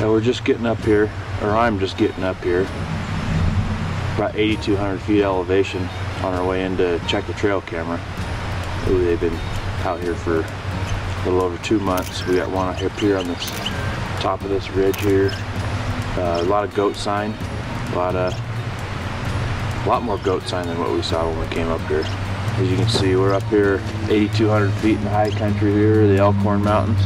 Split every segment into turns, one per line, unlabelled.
We're just getting up here, or I'm just getting up here, about 8,200 feet elevation, on our way in to check the trail camera. Ooh, they've been out here for a little over 2 months. We got one up here on this top of this ridge here. A lot of goat sign, a lot more goat sign than what we saw when we came up here. As you can see, we're up here 8,200 feet in the high country here, the Elkhorn Mountains.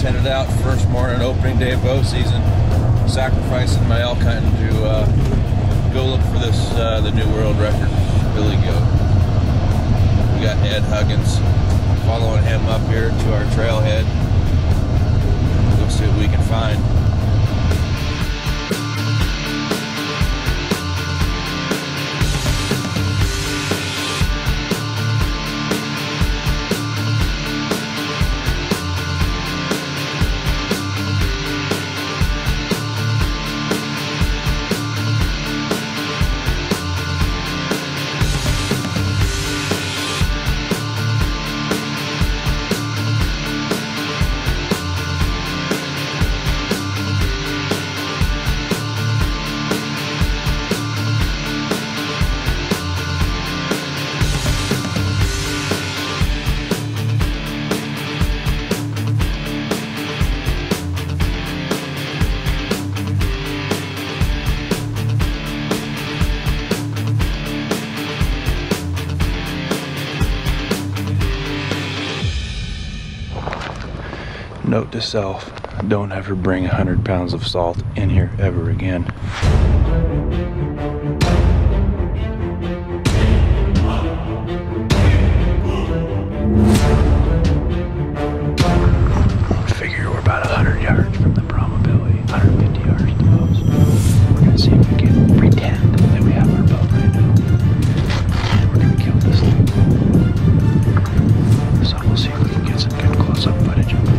Headed out first morning, opening day of bow season, sacrificing my elk hunting to go look for this the new world record billy goat. We got Ed Huggins, following him up here to our trailhead. We'll see what we can find.
Note to self, don't ever bring 100 pounds of salt in here ever again. Figure we're about 100 yards from the probability, 150 yards at the most. We're gonna see if we can pretend that we have our bow right now. And we're gonna kill this thing. So we'll see if we can get some good close-up footage of it.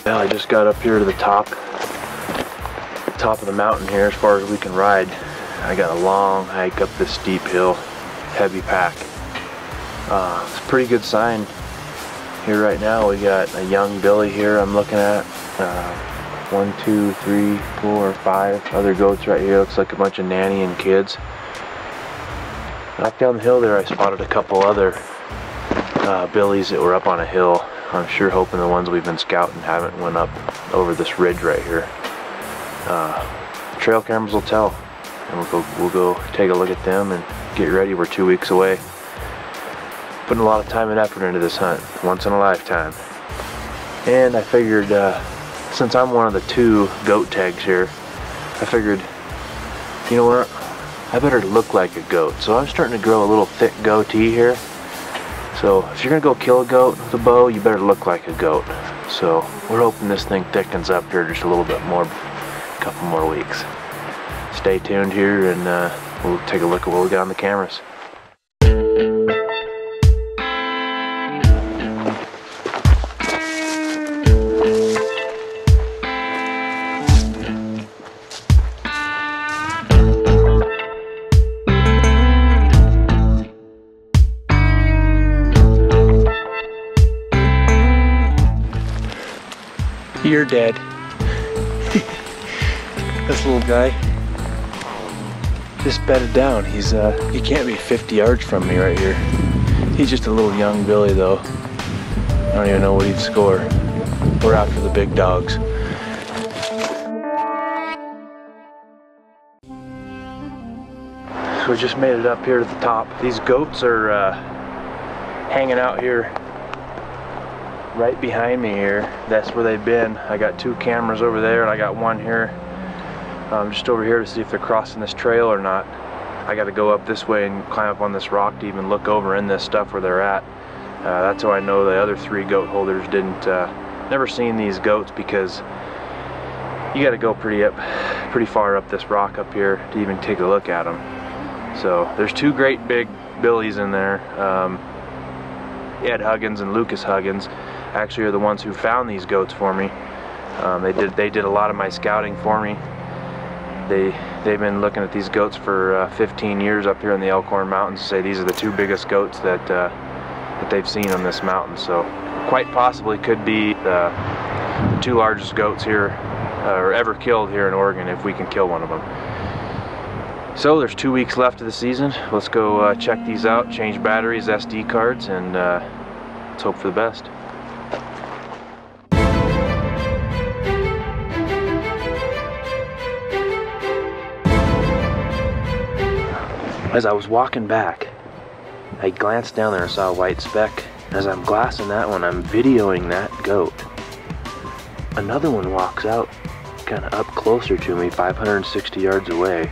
Well, I just got up here to the top of the mountain here as far as we can ride. I got a long hike up this steep hill, heavy pack. It's a pretty good sign here right now. We got a young billy here I'm looking at. 1, 2, 3, 4, 5 other goats right here. Looks like a bunch of nanny and kids. Up down the hill there I spotted a couple other billies that were up on a hill. I'm sure hoping the ones we've been scouting haven't went up over this ridge right here. Trail cameras will tell, and we'll go take a look at them and get ready. We're 2 weeks away. Putting a lot of time and effort into this hunt, once in a lifetime. And I figured, since I'm one of the 2 goat tags here, I figured, you know what, I better look like a goat. So I'm starting to grow a little thick goatee here. So if you're gonna go kill a goat with a bow, you better look like a goat. So we're hoping this thing thickens up here just a little bit more, a couple more weeks. Stay tuned here and we'll take a look at what we got on the cameras. You're dead. This little guy just bedded down. He can't be 50 yards from me right here. He's just a little young Billy though. I don't even know what he'd score. We're after the big dogs. So we just made it up here to the top. These goats are hanging out here right behind me here. That's where they've been. I got 2 cameras over there and I got one here. Just over here to see if they're crossing this trail or not. I got to go up this way and climb up on this rock to even look over in this stuff where they're at. That's how I know the other 3 goat holders didn't, never seen these goats, because you got to go pretty far up this rock up here to even take a look at them. So there's 2 great big billies in there. Ed Huggins and Lukas Huggins actually are the ones who found these goats for me. They did a lot of my scouting for me. They've been looking at these goats for 15 years up here in the Elkhorn Mountains. Say these are the 2 biggest goats that they've seen on this mountain. So quite possibly could be the 2 largest goats here or ever killed here in Oregon if we can kill one of them. So there's 2 weeks left of the season. Let's go check these out, change batteries, SD cards, and let's hope for the best. As I was walking back, I glanced down there and saw a white speck. As I'm glassing that one, I'm videoing that goat. Another one walks out kind of up closer to me, 560 yards away.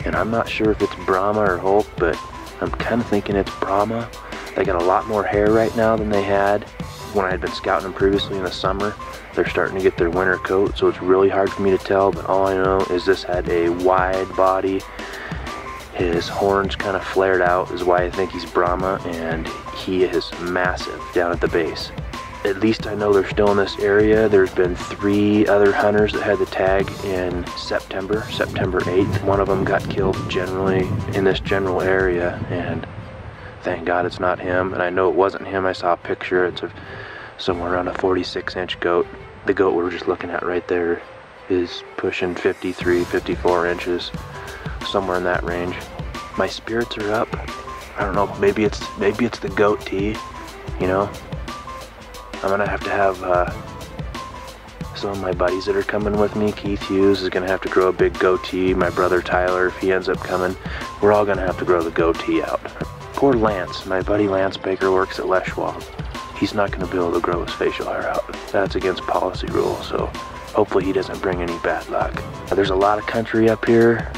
And I'm not sure if it's Brahma or Hulk, but I'm kind of thinking it's Brahma. They got a lot more hair right now than they had when I had been scouting them previously in the summer. They're starting to get their winter coat, so it's really hard for me to tell, but all I know is this had a wide body. His horns kind of flared out is why I think he's Brahma, and he is massive down at the base. At least I know they're still in this area. There's been 3 other hunters that had the tag in September 8th. One of them got killed generally in this general area, and thank God it's not him. And I know it wasn't him. I saw a picture. It's somewhere around a 46-inch goat. The goat we're just looking at right there is pushing 53, 54 inches. Somewhere in that range. My spirits are up. I don't know, maybe it's the goatee, you know. I'm gonna have to have some of my buddies that are coming with me. Keith Hughes is gonna have to grow a big goatee. My brother Tyler, if he ends up coming, we're all gonna have to grow the goatee out. Poor Lance, my buddy Lance Baker works at Leschwald. He's not gonna be able to grow his facial hair out. That's against policy rules, so hopefully he doesn't bring any bad luck. There's a lot of country up here.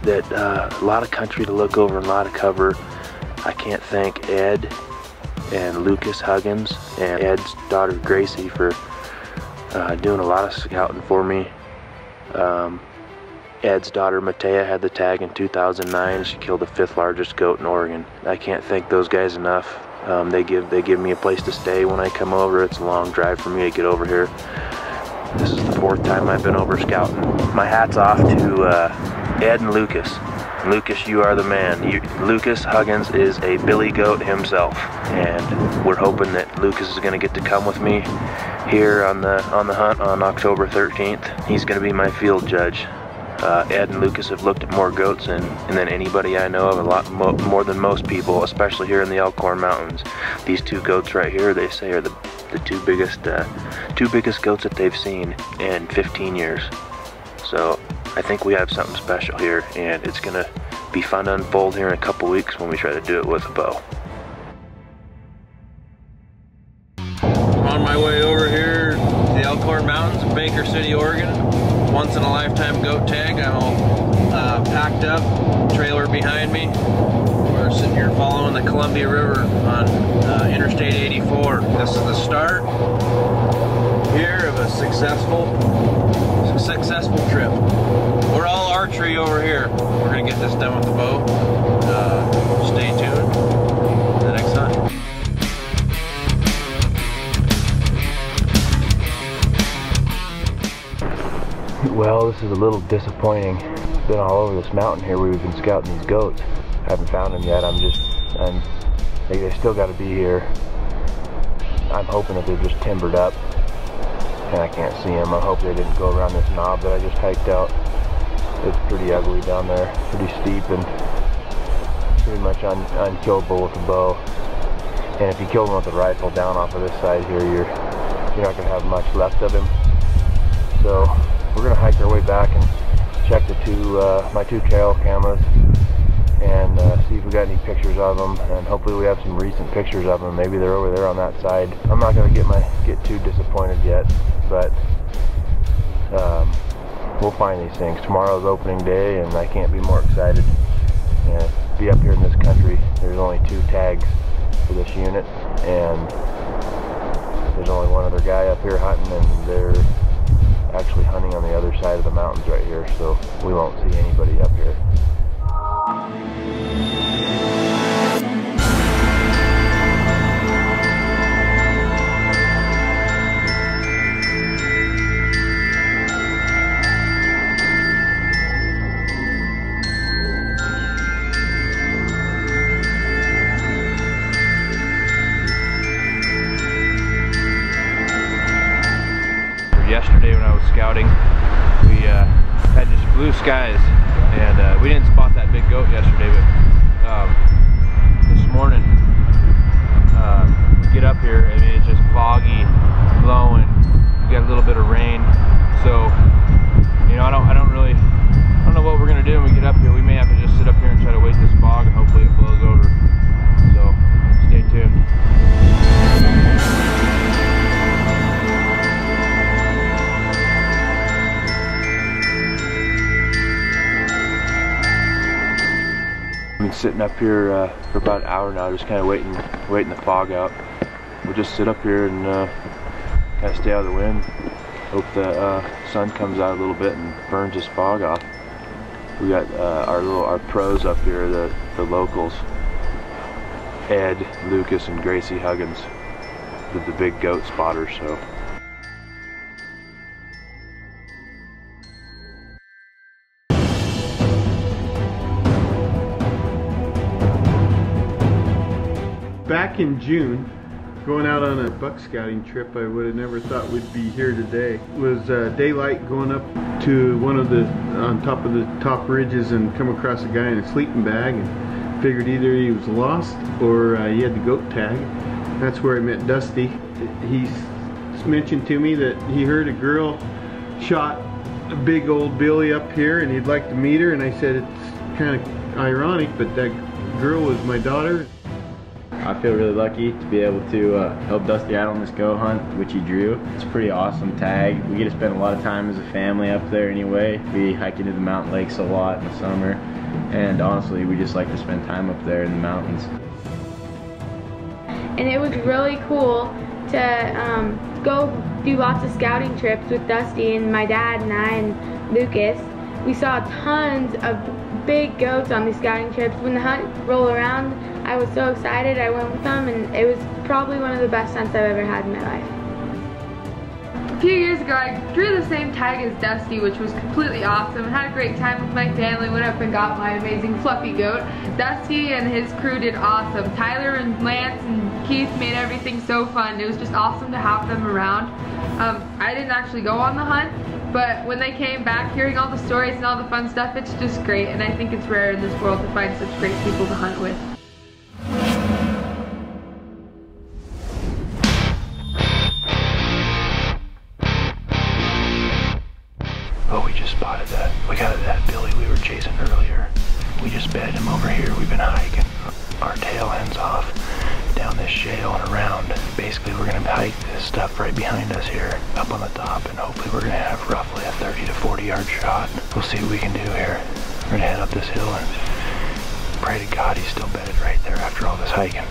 A lot of country to look over and a lot of cover. I can't thank Ed and Lukas Huggins and Ed's daughter Gracie for doing a lot of scouting for me. Ed's daughter Matea had the tag in 2009. She killed the 5th largest goat in Oregon. I can't thank those guys enough. They give me a place to stay when I come over. It's a long drive for me to get over here. This is the 4th time I've been over scouting. My hat's off to Ed and Lukas. Lukas, you are the man. Lukas Huggins is a billy goat himself, and we're hoping that Lukas is going to get to come with me here on the hunt on October 13th. He's going to be my field judge. Ed and Lukas have looked at more goats than anybody I know of, a lot more than most people, especially here in the Elkhorn Mountains. These 2 goats right here, they say, are the 2 biggest goats that they've seen in 15 years. So I think we have something special here, and it's gonna be fun to unfold here in a couple weeks when we try to do it with a bow.
I'm on my way over here to the Elkhorn Mountains of Baker City, Oregon. Once in a lifetime goat tag. I'm all packed up, trailer behind me. We're sitting here following the Columbia River on Interstate 84. This is the start here of a successful trip. We're all archery over here. We're gonna get this done with the bow. Stay tuned for the next hunt.
Well, this is a little disappointing. Been all over this mountain here where we've been scouting these goats. Haven't found them yet. They still got to be here. I'm hoping that they're just timbered up. and I can't see them. I hope they didn't go around this knob that I just hiked out. It's pretty ugly down there, pretty steep and pretty much unkillable with a bow. And if you kill him with a rifle down off of this side here, you're not going to have much left of him. So we're going to hike our way back and check my two trail cameras and see if we got any pictures of them, and hopefully we have some recent pictures of them. Maybe they're over there on that side. I'm not going to get too disappointed yet, but we'll find these things. Tomorrow's opening day and I can't be more excited. Be up here in this country. There's only 2 tags for this unit, and there's only one other guy up here hunting, and they're actually hunting on the other side of the mountains right here, so we won't see anybody up here. Yesterday when I was scouting, we had just blue skies, and we didn't spot that big goat yesterday, but this morning we get up here, I mean, it's just foggy, blowing, we got a little bit of rain, so you know, I don't know what we're gonna do when we get up here. We may have to just sit up here and try to wait this fog, and hopefully it blows over, so stay tuned. I've been sitting up here for about an hour now, just kind of waiting the fog out. We'll just sit up here and kind of stay out of the wind. Hope the sun comes out a little bit and burns this fog off. We got our pros up here, the locals, Ed, Lukas, and Gracie Huggins, the big goat spotters. So.
Back in June, going out on a buck scouting trip, I would have never thought we'd be here today. It was daylight, going up to on top of the top ridges and come across a guy in a sleeping bag, and figured either he was lost or he had the goat tag. That's where I met Dusty. He mentioned to me that he heard a girl shot a big old billy up here and he'd like to meet her, and I said it's kind of ironic, but that girl was my daughter.
I feel really lucky to be able to help Dusty out on this goat hunt, which he drew. It's a pretty awesome tag. We get to spend a lot of time as a family up there anyway. We hike into the mountain lakes a lot in the summer, and honestly, we just like to spend time up there in the mountains.
And it was really cool to go do lots of scouting trips with Dusty and my dad and I and Lukas. We saw tons of big goats on these scouting trips. When the hunt rolled around, I was so excited. I went with them, and it was probably one of the best hunts I've ever had in my life.
A few years ago, I drew the same tag as Dusty, which was completely awesome. I had a great time with my family, went up and got my amazing fluffy goat. Dusty and his crew did awesome. Tyler and Lance and Keith made everything so fun. It was just awesome to have them around. I didn't actually go on the hunt, but when they came back, hearing all the stories and all the fun stuff, it's just great, and I think it's rare in this world to find such great people to hunt with.
Oh, we just spotted that. We got that billy we were chasing earlier. We just bedded him over here. We've been hiking our tail ends off down this shale and around. Basically, we're gonna hike this stuff right behind us here, up on the top, and hopefully we're gonna have roughly a 30 to 40 yard shot. We'll see what we can do here. We're gonna head up this hill and pray to God he's still bedded right there after all this hiking.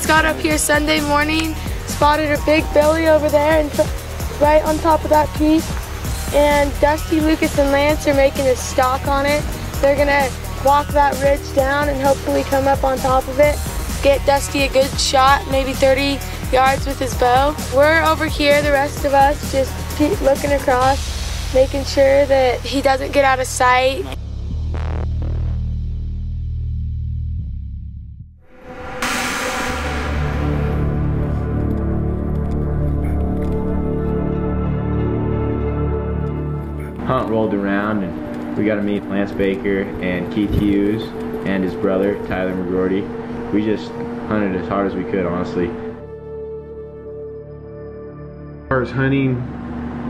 got up here Sunday morning, spotted a big billy over there and right on top of that peak. And Dusty, Lucas, and Lance are making a stalk on it. They're gonna walk that ridge down and hopefully come up on top of it, get Dusty a good shot, maybe 30 yards with his bow. We're over here, the rest of us, just keep looking across, making sure that he doesn't get out of sight.
Hunt rolled around and we got to meet Lance Baker and Keith Hughes and his brother Tyler McGrorty. We just hunted as hard as we could, honestly.
As far as hunting,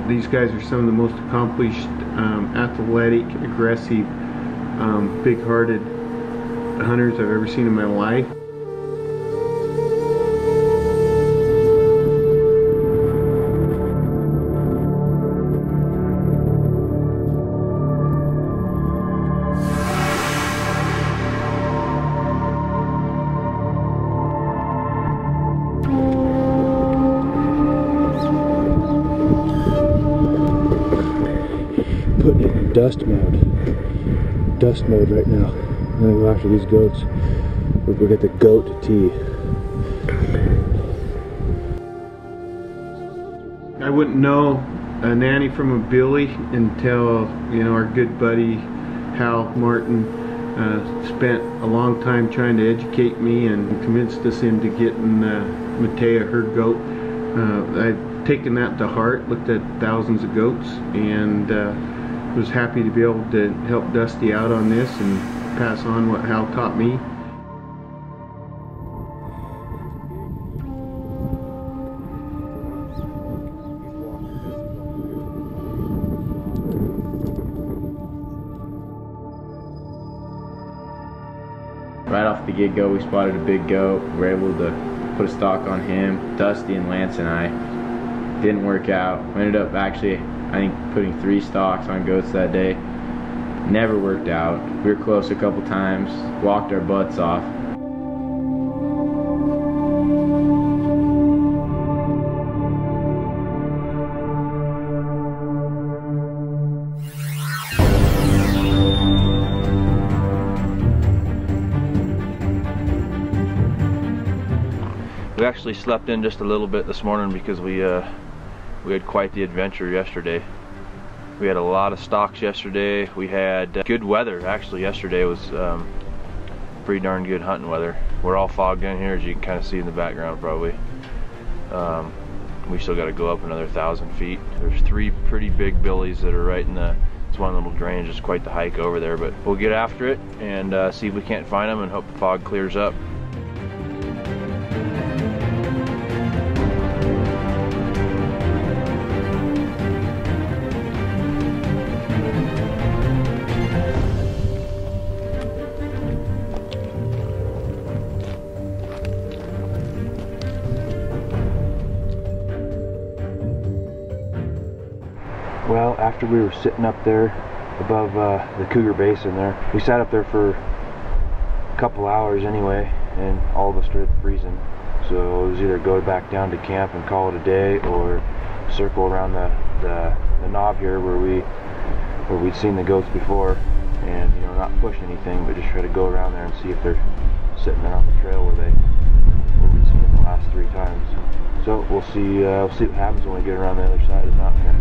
these guys are some of the most accomplished, athletic, aggressive, big-hearted hunters I've ever seen in my life.
Putting it in dust mode right now. I'm gonna go after these goats. We'll get the goat to tee.
I wouldn't know a nanny from a billy until, you know, our good buddy Hal Martin spent a long time trying to educate me and convinced us into getting Matea her goat. I've taken that to heart, looked at thousands of goats, and was happy to be able to help Dusty out on this and pass on what Hal taught me.
Right off the get-go, we spotted a big goat. We were able to put a stalk on him. Dusty and Lance and I. Didn't work out. We ended up actually, I think, putting 3 stalks on goats that day. Never worked out. We were close a couple times, walked our butts off.
We actually slept in just a little bit this morning because we had quite the adventure yesterday. We had a lot of stalks yesterday. We had good weather. Actually, yesterday was pretty darn good hunting weather. We're all fogged in here, as you can kind of see in the background probably. We still got to go up another 1,000 feet. There's 3 pretty big billies that are right in the, it's one little drainage. It's quite the hike over there, but we'll get after it and see if we can't find them and hope the fog clears up.
Well, after we were sitting up there above the Cougar Basin there, we sat up there for a couple hours anyway, and all of us started freezing. So it was either go back down to camp and call it a day, or circle around the knob here where we'd seen the goats before, and you know, not push anything, but just try to go around there and see if they're sitting there on the trail where we'd seen them the last 3 times. So we'll see what happens when we get around the other side of the mountain here.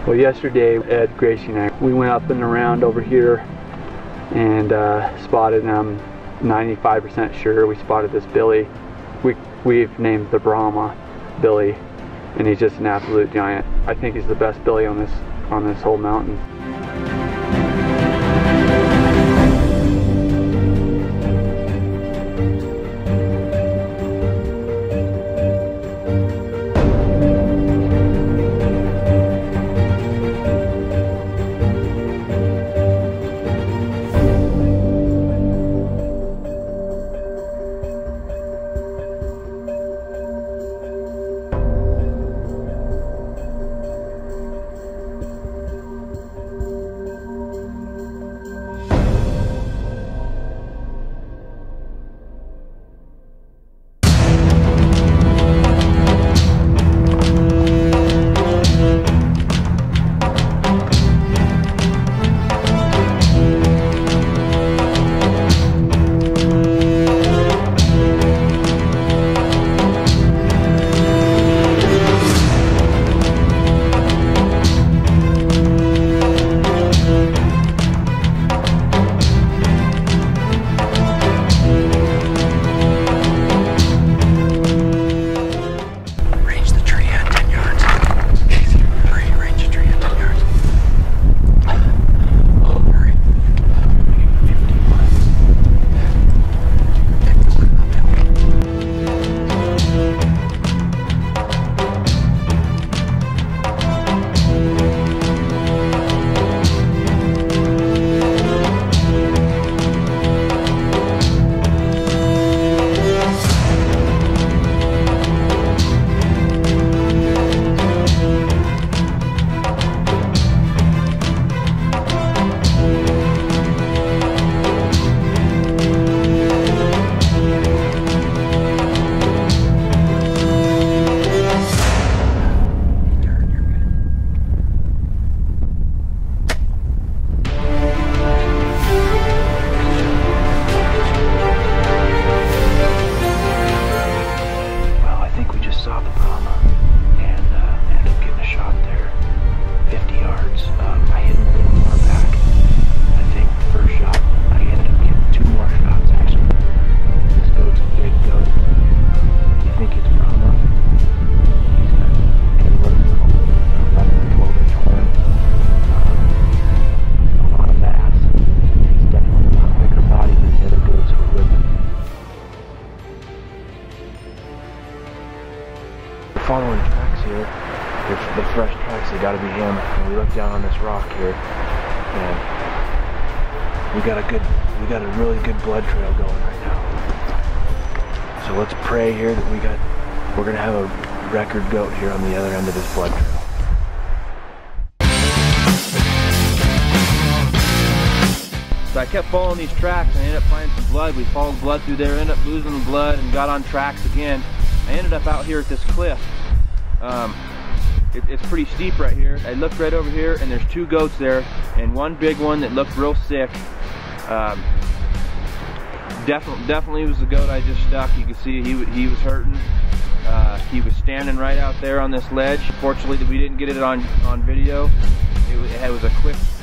Well, yesterday, Ed, Gracie, and I, we went up and around over here and spotted, and I'm 95% sure we spotted this billy. We've named the Brahma Billy, and he's just an absolute giant. I think he's the best billy on this whole mountain.
look down on this rock here, and we got a really good blood trail going right now. So let's pray here that we're gonna have a record goat here on the other end of this blood trail. So I kept following these tracks and I ended up finding some blood. We followed blood through there, ended up losing the blood and got on tracks again. I ended up out here at this cliff. It's pretty steep right here. I looked right over here and there's two goats there and one big one that looked real sick. Definitely was the goat I just stuck. You can see he was hurting. He was standing right out there on this ledge. Fortunately, we didn't get it on video. It was a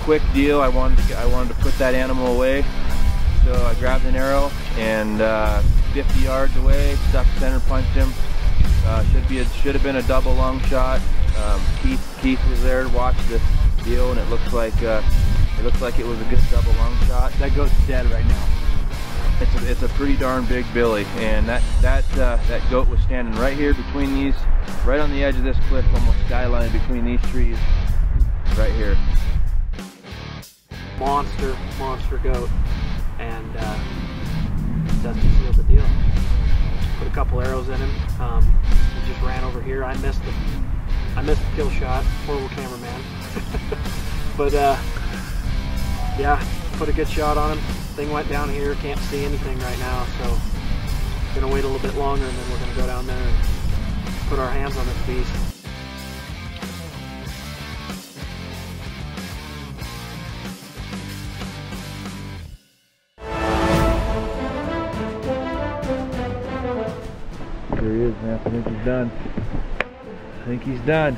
quick deal. I wanted to put that animal away, so I grabbed an arrow and 50 yards away, stuck center punched him. Should have been a double lung shot. Keith was there to watch the deal, and it looks like it was a good double lung shot. That goat's dead right now. It's a pretty darn big billy, and that goat was standing right here between these, right on the edge of this cliff, almost skyline between these trees, right here.
Monster goat, and Dusty sealed the deal. Put a couple arrows in him. He just ran over here. I missed the kill shot. Horrible cameraman. But yeah, put a good shot on him. Thing went down here. Can't see anything right now, so gonna wait a little bit longer, and then we're gonna go down there and put our hands on this beast.
There he is, man. I think he's done. I think he's done.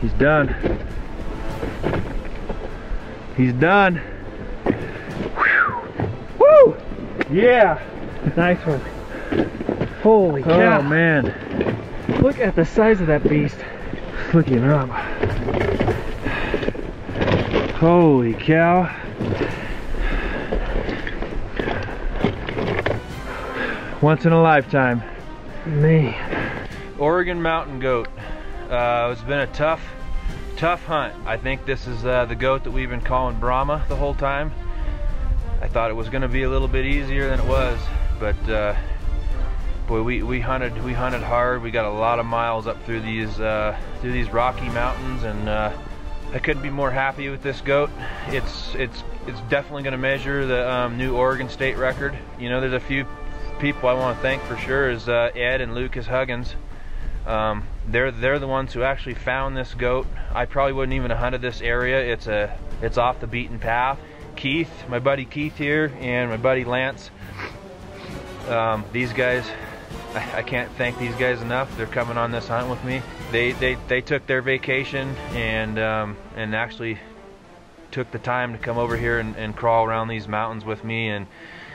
He's done. He's done. Whew. Woo! Yeah!
Nice one. Holy cow.
Oh man.
Look at the size of that beast.
Look him up. Holy cow. Once in a lifetime.
Man.
Oregon mountain goat. It's been a tough hunt. I think this is the goat that we've been calling Brahma the whole time. I thought it was going to be a little bit easier than it was, but boy, we hunted hard. We got a lot of miles up through these Rocky Mountains, and I couldn't be more happy with this goat. It's definitely going to measure the new Oregon state record. You know, there's a few people I want to thank for sure, is Ed and Lukas Huggins. They're the ones who actually found this goat. I probably wouldn't even have hunted this area. It's off the beaten path. Keith, my buddy Keith here, and my buddy Lance. These guys, I can't thank these guys enough. They're coming on this hunt with me. They took their vacation and actually took the time to come over here and crawl around these mountains with me, and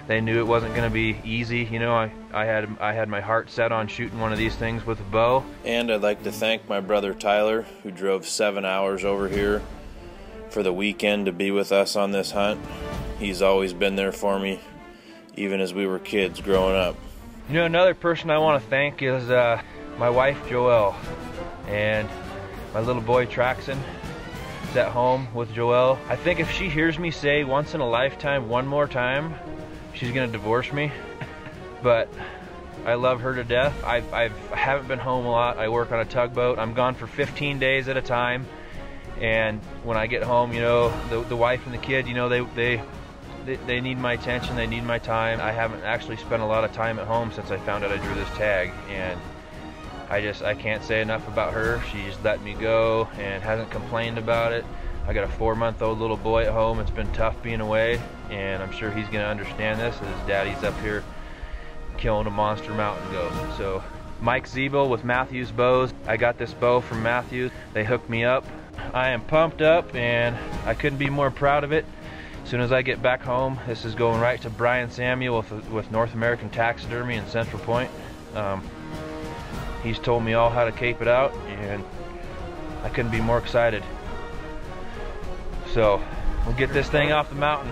they knew it wasn't going to be easy. You know, I had my heart set on shooting one of these things with a bow. And I'd like to thank my brother Tyler, who drove 7 hours over here for the weekend to be with us on this hunt. He's always been there for me, even as we were kids growing up. You know, another person I want to thank is my wife Joelle, and my little boy Traxon is at home with Joelle. I think if she hears me say once in a lifetime one more time, she's gonna divorce me, but I love her to death. I haven't been home a lot. I work on a tugboat. I'm gone for 15 days at a time, and when I get home, you know, the wife and the kid, you know, they need my attention. They need my time. I haven't actually spent a lot of time at home since I found out I drew this tag, and I can't say enough about her. She's let me go and hasn't complained about it. I got a 4-month-old little boy at home. It's been tough being away, and I'm sure he's going to understand this as Daddy's up here killing a monster mountain goat. So Mike Zeeble with Matthews Bows. I got this bow from Matthews. They hooked me up. I am pumped up, and I couldn't be more proud of it. As soon as I get back home, this is going right to Brian Samuel with North American Taxidermy in Central Point. He's told me all how to cape it out, and I couldn't be more excited. So we'll get this thing off the mountain.